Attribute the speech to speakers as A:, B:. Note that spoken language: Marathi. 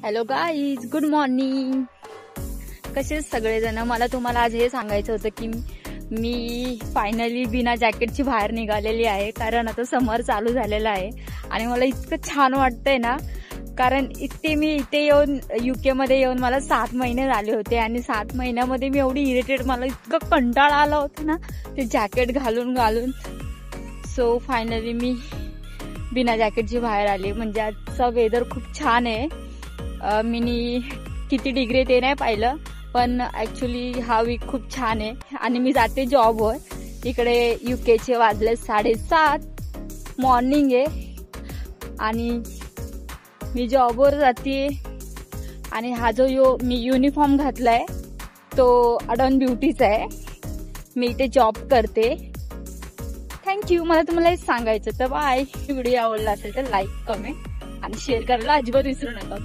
A: Hello guys, good morning. कसे सगळेजण. मला तुम्हाला आज हे सांगायचं होतं की मी फायनली बिना जॅकेटची बाहेर निघालेली आहे, कारण आता समर चालू झालेला आहे आणि मला इतकं छान वाटतंय ना. कारण मी इथे येऊन UK मध्ये येऊन मला 7 महिने झाले होते आणि 7 महिन्यामध्ये मी एवढी इरिटेट, मला इतकं कंटाळा आला होता ना ते जॅकेट घालून घालून. सो फायनली मी बिना जॅकेटची बाहेर आली. म्हणजे आजचा वेदर खूप छान आहे. मी किती डिग्री ते नाही पाहिलं, पण ऍक्च्युली हा वीक खूप छान आहे आणि मी जाते जॉबवर. इकडे UKचे वाजले 7:30 मॉर्निंग आहे आणि मी जॉबवर जाते. आणि हा जो मी युनिफॉर्म घातलाय तो अडॉन ब्युटीचा आहे. मी इथे जॉब करते. थँक्यू. मला तुम्हाला हे सांगायचं. तर बाय. व्हिडिओ आवडला असेल तर लाईक, कमेंट आणि शेअर करायला अजिबात विसरू नका.